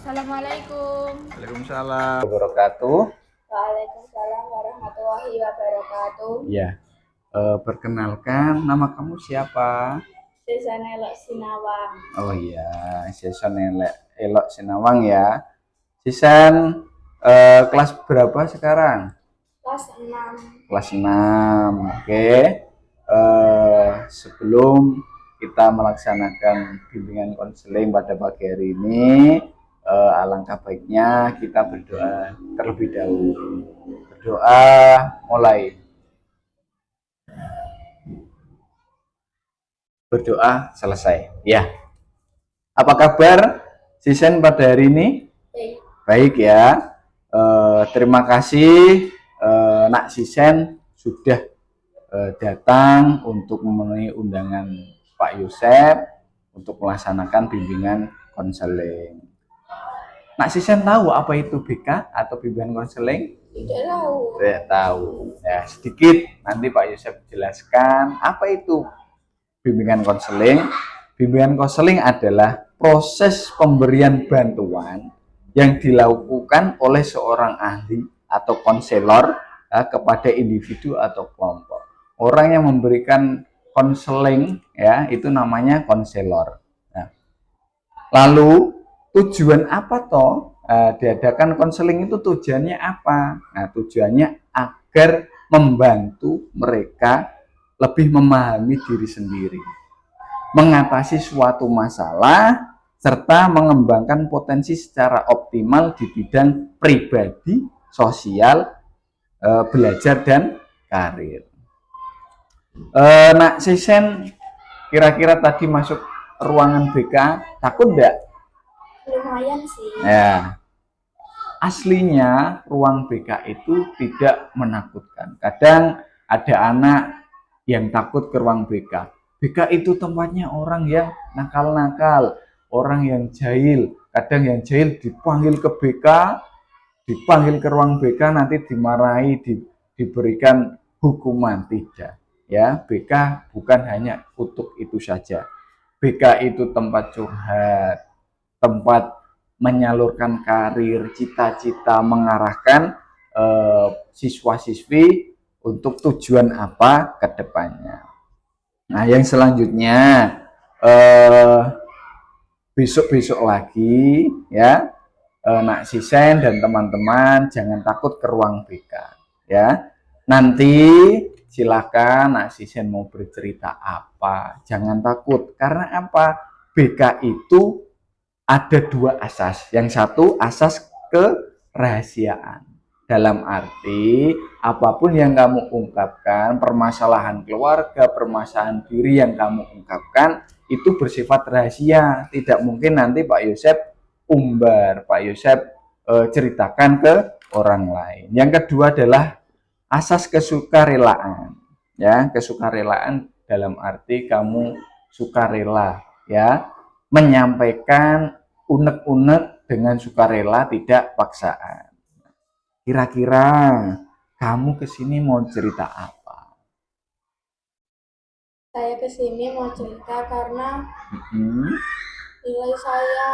Assalamualaikum. Waalaikumsalam wabarakatuh. Waalaikumsalam warahmatullahi wabarakatuh. Ya, perkenalkan nama kamu siapa? Sesan Elok Sinawang. Oh iya, Sesan Elok Sinawang ya. Sesan kelas berapa sekarang? Kelas 6. Kelas 6. Oke. Sebelum kita melaksanakan bimbingan konseling pada pagi hari ini, alangkah baiknya kita berdoa terlebih dahulu. Berdoa mulai. Berdoa selesai. Ya. Apa kabar Sisen pada hari ini? Baik. Baik ya. Terima kasih Nak Sisen sudah datang untuk memenuhi undangan Pak Yosep untuk melaksanakan bimbingan konseling. Nak Sisen tahu apa itu BK atau bimbingan konseling? Tidak tahu. Tidak tahu. Ya, sedikit nanti Pak Yosep jelaskan apa itu bimbingan konseling. Bimbingan konseling adalah proses pemberian bantuan yang dilakukan oleh seorang ahli atau konselor kepada individu atau kelompok. Orang yang memberikan konseling ya itu namanya konselor. Nah, lalu tujuan apa toh diadakan konseling itu tujuannya apa? Nah, tujuannya agar membantu mereka lebih memahami diri sendiri, mengatasi suatu masalah, serta mengembangkan potensi secara optimal di bidang pribadi, sosial, belajar, dan karir. Nak Sisen, kira-kira tadi masuk ruangan BK, takut enggak? Lumayan sih. Ya, aslinya ruang BK itu tidak menakutkan. Kadang ada anak yang takut ke ruang BK. BK itu tempatnya orang yang nakal-nakal, orang yang jahil. Kadang yang jahil dipanggil ke BK, dipanggil ke ruang BK, nanti dimarahi, diberikan hukuman. Tidak. Ya, BK bukan hanya untuk itu saja. BK itu tempat curhat, tempat menyalurkan karir, cita-cita, mengarahkan siswa-siswi untuk tujuan apa ke depannya. Nah, yang selanjutnya besok-besok lagi ya, Nak Sisen dan teman-teman jangan takut ke ruang BK ya. Nanti silakan Nak Sisen mau bercerita apa, jangan takut. Karena apa? BK itu ada dua asas. Yang satu asas kerahasiaan. Dalam arti apapun yang kamu ungkapkan, permasalahan keluarga, permasalahan diri yang kamu ungkapkan itu bersifat rahasia. Tidak mungkin nanti Pak Yosep umbar, Pak Yosep ceritakan ke orang lain. Yang kedua adalah asas kesukarelaan. Ya, kesukarelaan dalam arti kamu sukarela ya, menyampaikan unek-unek dengan sukarela, tidak paksaan. Kira-kira kamu kesini mau cerita apa? Saya kesini mau cerita karena nilai saya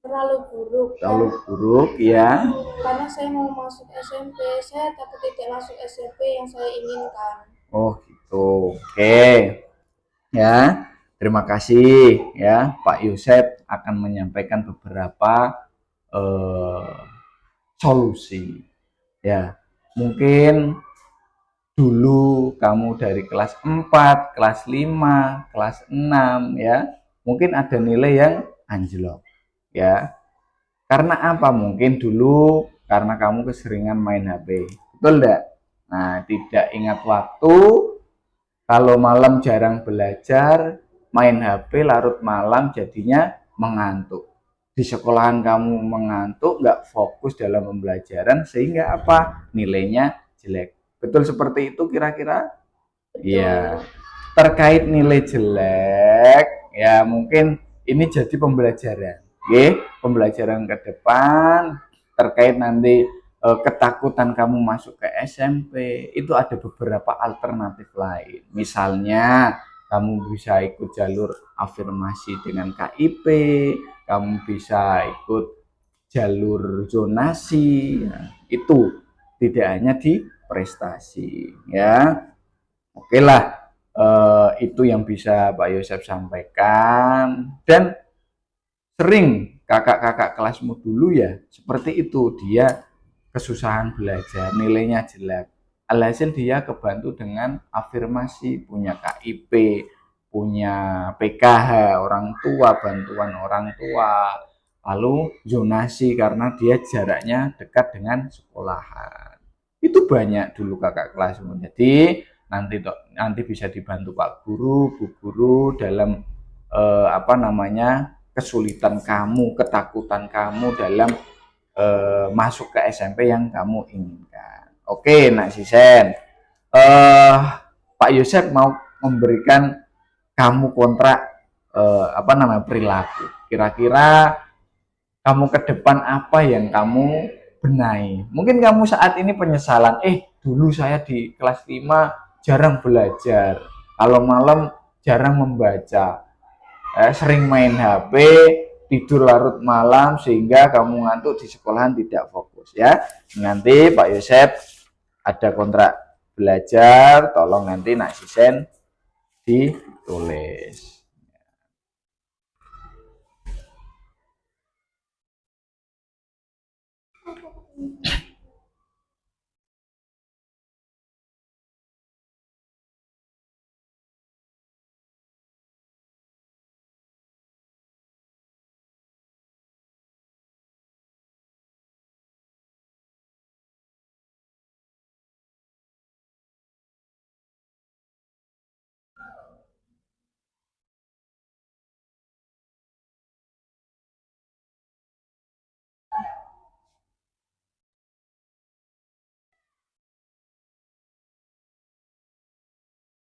terlalu buruk. Terlalu buruk ya. Karena saya mau masuk SMP, saya takut tidak masuk SMP yang saya inginkan. Oh gitu. Oke. Ya, terima kasih ya. Pak Yosep akan menyampaikan beberapa solusi. Ya, mungkin dulu kamu dari kelas 4, kelas 5, kelas 6 ya, mungkin ada nilai yang anjlok ya. Karena apa? Mungkin dulu karena kamu keseringan main HP. Betul enggak? Nah, tidak ingat waktu, kalau malam jarang belajar, main HP larut malam, jadinya mengantuk. Di sekolahan kamu mengantuk, nggak fokus dalam pembelajaran, sehingga apa? Nilainya jelek. Betul seperti itu kira-kira? Iya. Terkait nilai jelek, ya mungkin ini jadi pembelajaran. Oke, pembelajaran ke depan terkait nanti ketakutan kamu masuk ke SMP, itu ada beberapa alternatif lain. Misalnya kamu bisa ikut jalur afirmasi dengan KIP, kamu bisa ikut jalur zonasi. Nah, itu tidak hanya di prestasi, ya. Oke lah, itu yang bisa Pak Yosef sampaikan. Dan sering kakak-kakak kelasmu dulu ya seperti itu, dia kesusahan belajar, nilainya jelek. Alhasil dia kebantu dengan afirmasi, punya KIP, punya PKH orang tua, bantuan orang tua, lalu zonasi karena dia jaraknya dekat dengan sekolahan. Itu banyak dulu kakak kelasmu. Jadi nanti bisa dibantu Pak Guru, Bu Guru dalam kesulitan kamu, ketakutan kamu dalam masuk ke SMP yang kamu inginkan. Oke, Nak Sisen, Pak Yosef mau memberikan kamu kontrak perilaku. Kira-kira kamu ke depan apa yang kamu benahi? Mungkin kamu saat ini penyesalan, dulu saya di kelas 5 jarang belajar, kalau malam jarang membaca, sering main HP, tidur larut malam sehingga kamu ngantuk di sekolahan tidak fokus, ya. Nanti Pak Yosef ada kontrak belajar, tolong nanti Nak Sisen ditulis.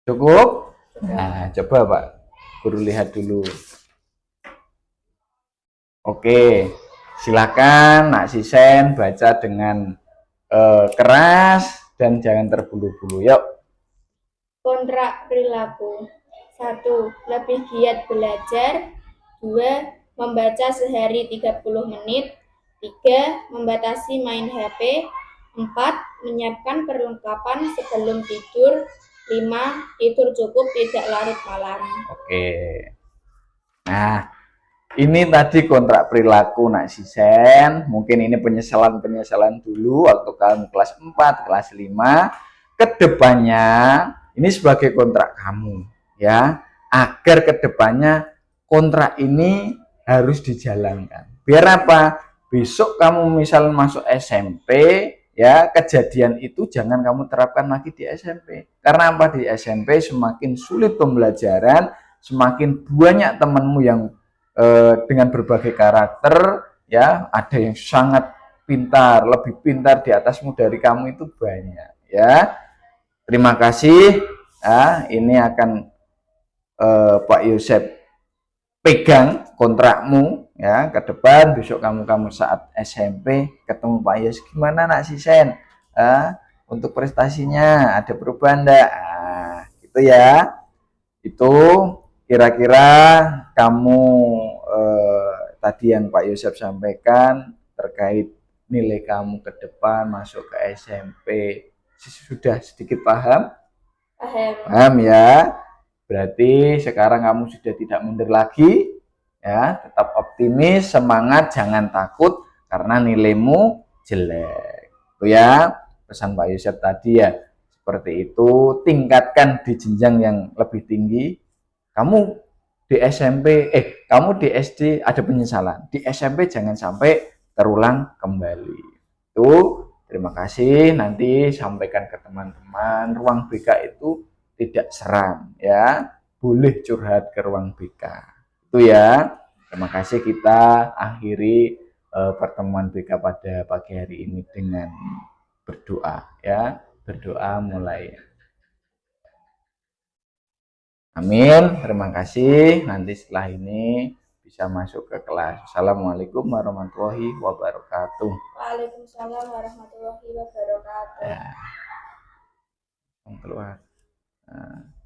Cukup? Nah, coba Pak Guru lihat dulu. Oke, silakan Nak Sisen baca dengan keras dan jangan terbulu-bulu. Yuk. Kontrak perilaku. 1. Lebih giat belajar. 2. Membaca sehari 30 menit. 3. Membatasi main HP. 4. Menyiapkan perlengkapan sebelum tidur. 5. Tidur cukup, tidak larut malam. Oke. Nah, ini tadi kontrak perilaku Nak Sisen. Mungkin ini penyesalan dulu waktu kamu kelas 4, kelas 5. Kedepannya ini sebagai kontrak kamu, ya. Agar kedepannya kontrak ini harus dijalankan. Biar apa? Besok kamu misal masuk SMP, ya, kejadian itu jangan kamu terapkan lagi di SMP. Karena apa? Di SMP semakin sulit pembelajaran, semakin banyak temanmu yang dengan berbagai karakter, ya, ada yang sangat pintar, lebih pintar di atasmu dari kamu itu banyak, ya. Terima kasih. Ini akan Pak Yosef pegang kontrakmu, ya, ke depan. Besok kamu saat SMP ketemu Pak Yosef, gimana Nak Sisen? Untuk prestasinya ada perubahan enggak? Gitu ya. Itu kira-kira kamu tadi yang Pak Yosef sampaikan terkait nilai kamu ke depan masuk ke SMP sudah sedikit paham? Paham ya. Berarti sekarang kamu sudah tidak mundur lagi, ya. Tetap optimis, semangat, jangan takut karena nilaimu jelek. Itu ya pesan Pak Yosef tadi, ya. Seperti itu, tingkatkan di jenjang yang lebih tinggi. Kamu di SMP, kamu di SD ada penyesalan, di SMP jangan sampai terulang kembali. Itu terima kasih, nanti sampaikan ke teman-teman. Ruang BK itu tidak seram, ya. Boleh curhat ke ruang BK. Itu ya. Terima kasih, kita akhiri pertemuan BK pada pagi hari ini dengan berdoa, ya. Berdoa mulai. Amin. Terima kasih. Nanti setelah ini bisa masuk ke kelas. Assalamualaikum warahmatullahi wabarakatuh. Waalaikumsalam warahmatullahi wabarakatuh. Ya. Keluar. Nah.